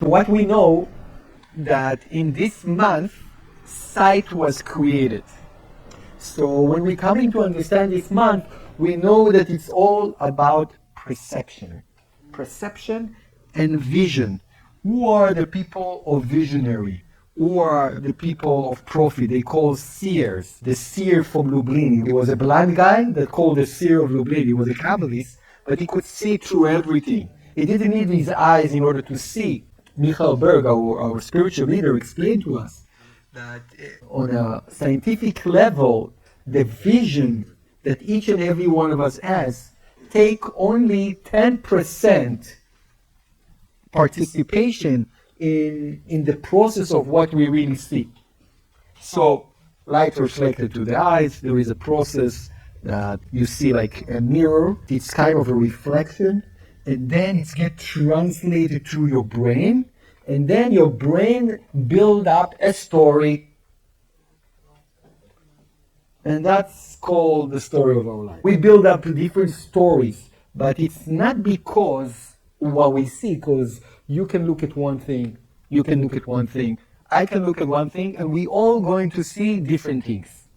What we know that in this month, sight was created. So when we coming to understand this month, we know that it's all about perception. Perception and vision. Who are the people of visionary? Who are the people of prophet? They call seers. The seer from Lublin. There was a blind guy that called the seer of Lublin. He was a Kabbalist, but he could see through everything. He didn't need his eyes in order to see. Michael Berg, our spiritual leader, explained to us that on a scientific level, the vision that each and every one of us has take only 10% participation in the process of what we really see. So light reflected to the eyes, there is a process that you see like a mirror, it's kind of a reflection, and then it's get translated to your brain, and then your brain build up a story, and that's called the story of our life. We build up different stories, but it's not because what we see, because you can look at one thing, you can look at one thing, I can look at one thing, and we all going to see different things.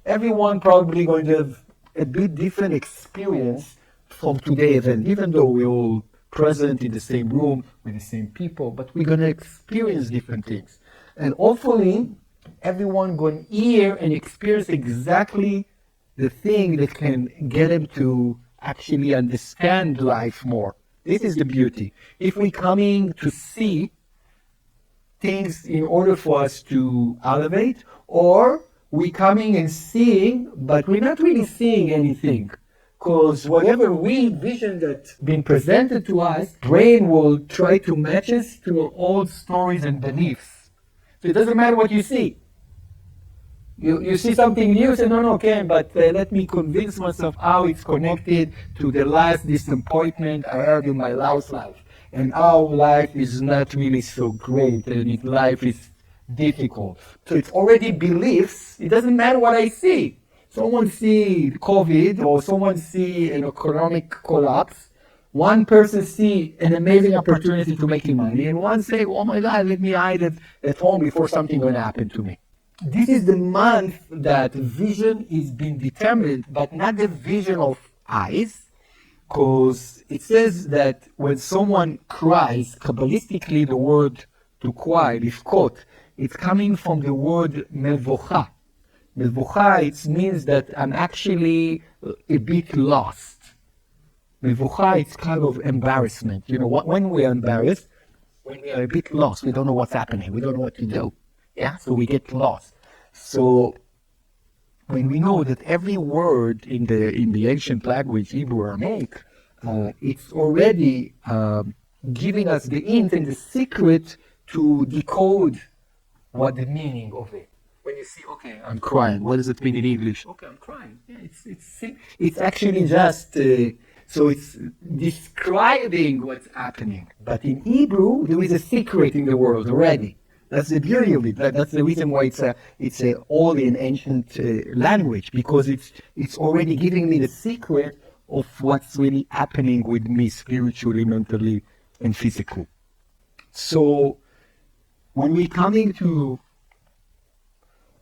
Everyone probably going to have a bit different experience from today's event, even though we're all present in the same room with the same people, but we're going to experience different things. And hopefully, everyone going to hear and experience exactly the thing that can get them to actually understand life more. This is the beauty. If we're coming to see things in order for us to elevate, or we're coming and seeing, but we're not really seeing anything. Because whatever vision that's been presented to us, brain will try to match us to old stories and beliefs. So it doesn't matter what you see. You see something new, say, no, okay, but let me convince myself how it's connected to the last disappointment I had in my last life. And how life is not really so great, and life is difficult. So it's already beliefs. It doesn't matter what I see. Someone see COVID, or someone see an economic collapse. One person see an amazing opportunity to making money, and one say, oh my God, let me hide it at home before something going to happen to me. This is the month that vision is being determined, but not the vision of eyes, because it says that when someone cries, Kabbalistically the word to cry, lifkot, it's coming from the word mevocha. Mevocha, it means that I'm actually a bit lost. Mevocha, it's kind of embarrassment. You know, when we are embarrassed, when we are a bit lost, we don't know what's happening, we don't know what to do. Yeah, so we get lost. So when we know that every word in the ancient language, Hebrew, Aramaic, it's already giving us the hint and the secret to decode what the meaning of it. When you see, okay, I'm crying, what does it mean in English? Okay, I'm crying. Yeah, it's actually just, so it's describing what's happening. But in Hebrew, there is a secret in the world already. That's the beauty of it. That's the reason why it's a old and ancient language, because it's already giving me the secret of what's really happening with me spiritually, mentally, and physically. So when we're coming to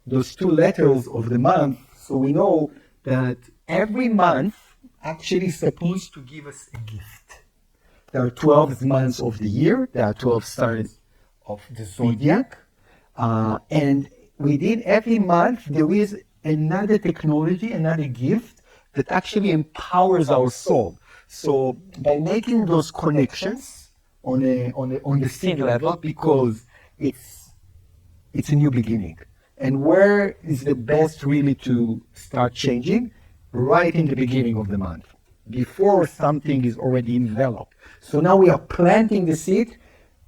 those two letters of the month, so we know that every month actually is supposed to give us a gift. There are 12 months of the year. There are 12 stars of the zodiac, and within every month there is another technology, another gift that actually empowers our soul. So by making those connections on the seed level, because it's a new beginning, and where is the best really to start changing? Right in the beginning of the month, before something is already enveloped. So now we are planting the seed.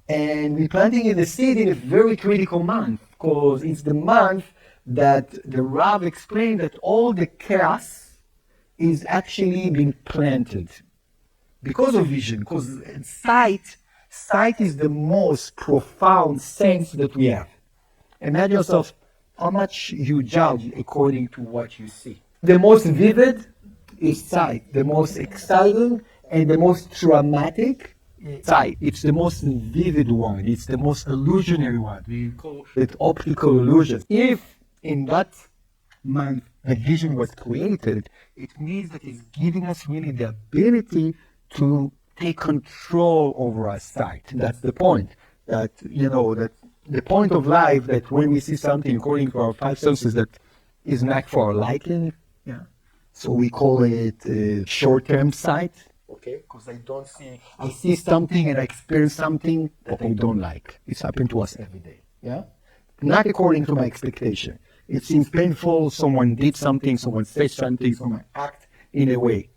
And we're planting the seed in a very critical month, because it's the month that the Rav explained that all the chaos is actually being planted. Because of vision, because sight is the most profound sense that we have. Imagine yourself how much you judge according to what you see. The most vivid is sight, the most exciting and the most traumatic sight. It's the most vivid one. It's the most illusionary one. We call it optical illusion. If in that month a vision was created, it means that it's giving us really the ability to take control over our sight. That's the point. That, that the point of life, that when we see something according to our five senses that is not for our liking, so we call it short-term sight. Okay, because I see something and I experience something that I don't like. It's happened to us every day. Yeah, not according to my expectation. It seems painful. Someone did something. Someone said something. Someone act in a way.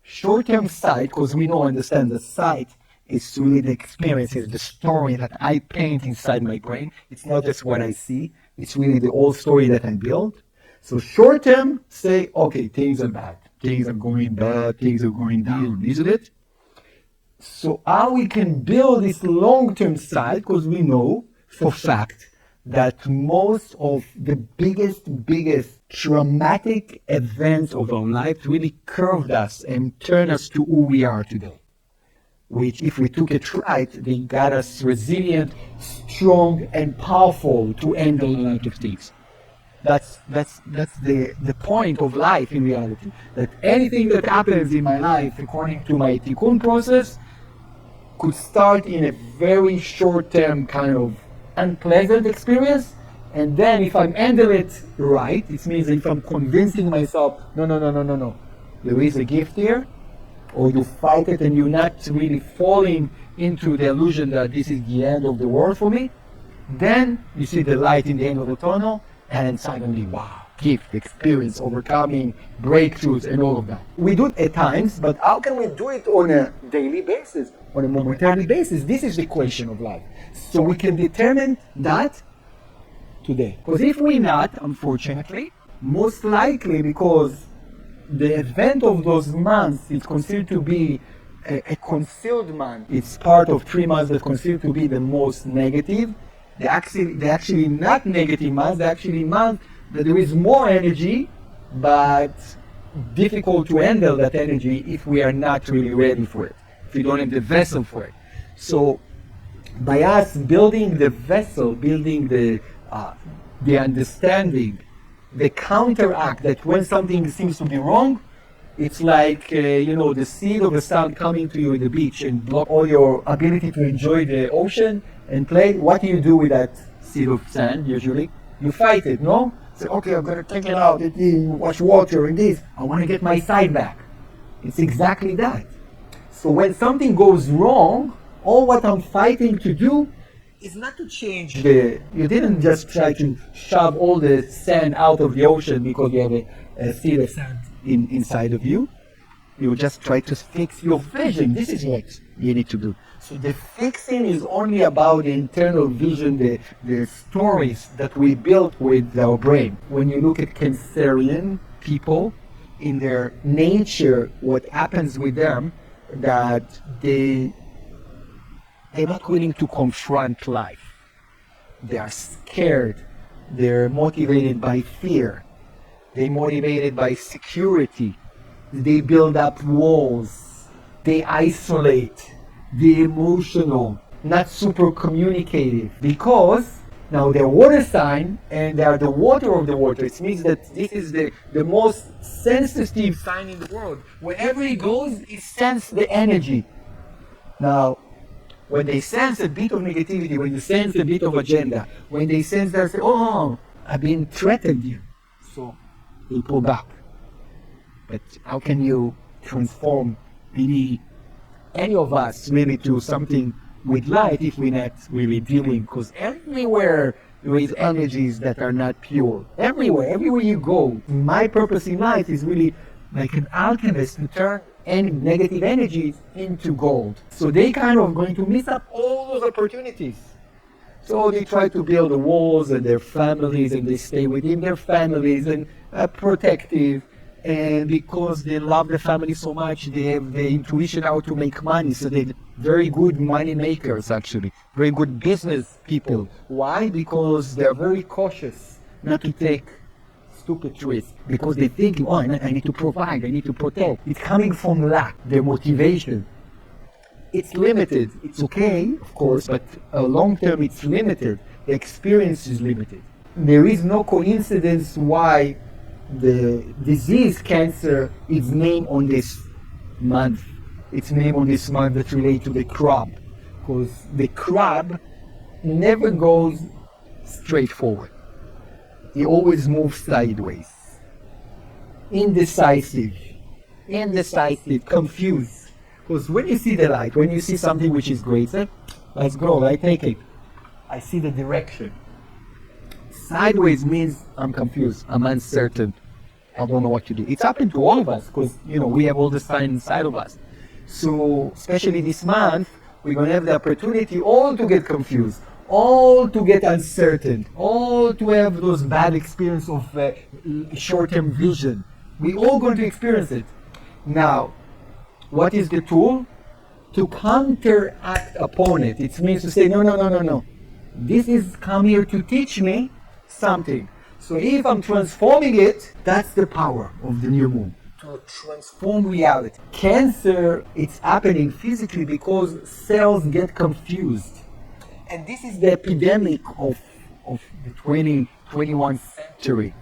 Short-term sight, because we don't understand the sight is really the experience, it's the story that I paint inside my brain. It's not just what I see. It's really the whole story that I build. So short-term, say, okay, things are bad. Things are going bad, things are going down, isn't it? So how we can build this long-term sight, because we know for fact that most of the biggest traumatic events of our life really curved us and turned us to who we are today. Which, if we took it right, they got us resilient, strong, and powerful to handle a lot of things. That's the point of life in reality. That anything that happens in my life, according to my tikkun process, could start in a very short-term kind of unpleasant experience, and then if I handle it right, it means if I'm convincing myself, no, there is a gift here, or you fight it and you're not really falling into the illusion that this is the end of the world for me, then you see the light in the end of the tunnel, and then suddenly, wow, gift, experience, overcoming, breakthroughs, and all of that. We do it at times, but how can we do it on a daily basis, on a momentary basis? This is the question of life. So we can determine that today. Because if we're not, unfortunately, most likely because the event of those months is considered to be a concealed month. It's part of 3 months that considered to be the most negative. They're actually not negative months. They're actually months that there is more energy, but difficult to handle that energy if we are not really ready for it, if we don't have the vessel for it. So by us building the vessel, building the understanding, the counteract that when something seems to be wrong, it's like, the seed of the sun coming to you at the beach and block all your ability to enjoy the ocean and play. What do you do with that seed of sand usually? You fight it, no? Say, okay, I'm going to take it out, watch water and this. I want to get my sight back. It's exactly that. So when something goes wrong, all what I'm fighting to do is not to change you didn't just try to shove all the sand out of the ocean because you have a seed of sand inside of you. You just try to fix your vision. This is what you need to do. So the fixing is only about the internal vision, the stories that we built with our brain. When you look at Cancerian people, in their nature, what happens with them, that they're not willing to confront life. They are scared. They're motivated by fear. They're motivated by security. They build up walls. They isolate. They're emotional, not super communicative. Because now they're water sign and they are the water of the water. It means that this is the most sensitive sign in the world. Wherever it goes, it senses the energy. Now, when they sense a bit of negativity, when you sense a bit of agenda, when they sense that, oh, I've been threatened here. So they pull back. But how can you transform any of us really to something with light if we're not really dealing? Because everywhere there is energies that are not pure. Everywhere you go. My purpose in life is really like an alchemist to turn any negative energies into gold. So they kind of going to miss up all those opportunities. So they try to build the walls and their families, and they stay within their families and protective. And because they love the family so much, they have the intuition how to make money. So they're very good money makers, actually. Very good business people. Why? Because they're very cautious not to take stupid risk. Because they think, I need to provide, I need to protect. It's coming from lack, their motivation. it's limited. It's okay, of course, but long term it's limited. The experience is limited. There is no coincidence why the disease cancer is named on this month. It's named on this month that relates to the crab, because the crab never goes straight forward. He always moves sideways. Indecisive, confused. Because when you see the light, when you see something which is great, say, let's go, I take it. I see the direction. Sideways means I'm confused, I'm uncertain. I don't know what to do. It's happened to all of us because, we have all the signs inside of us. So, especially this month, we're going to have the opportunity all to get confused, all to get uncertain, all to have those bad experiences of short-term vision. We're all going to experience it. Now, what is the tool? To counteract upon it. It means to say, no. This is come here to teach me something. So if I'm transforming it, that's the power of the new moon. To transform reality. Cancer, it's happening physically because cells get confused. And this is the epidemic of the 21st century.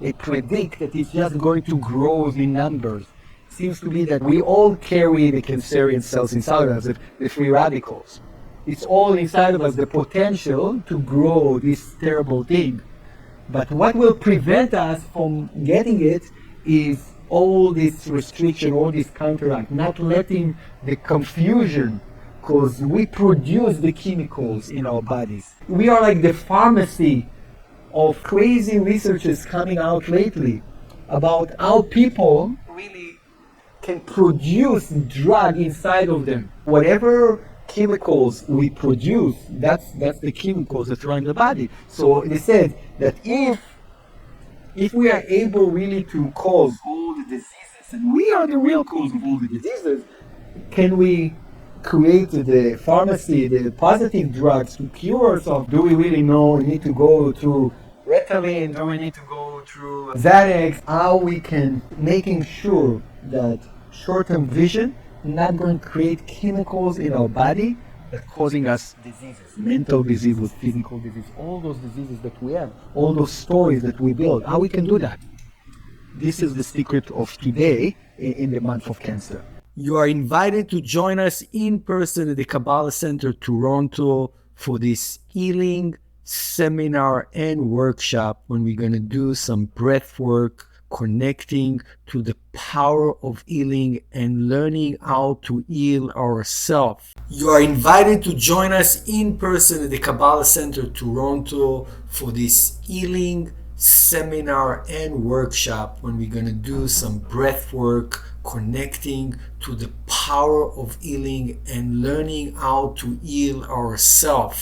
They predict that it's just going to grow in numbers. Seems to be that we all carry the cancerian cells inside of us, the free radicals. It's all inside of us, the potential to grow this terrible thing. But what will prevent us from getting it is all this restriction, all this counteract, not letting the confusion, because we produce the chemicals in our bodies. We are like the pharmacy of crazy researches coming out lately about how people really can produce drug inside of them. Whatever chemicals we produce, that's the chemicals that run the body. So they said that if we are able really to cause all the diseases, and we are the real cause of all the diseases, can we create the pharmacy, the positive drugs to cure ourselves? Do we really know we need to go through Ritalin? Do we need to go through Xanax? How we can making sure that short-term vision not going to create chemicals in our body that causing us diseases, mental diseases, physical disease, all those diseases that we have, all those stories that we build, how we can do that. This is the secret of today in the month of Cancer. You are invited to join us in person at the Kabbalah Center, Toronto, for this healing seminar and workshop when we're going to do some breath work, connecting to the power of healing and learning how to heal ourselves. You are invited to join us in person at the Kabbalah Center, Toronto, for this healing seminar and workshop when we're going to do some breath work, connecting to the power of healing and learning how to heal ourselves.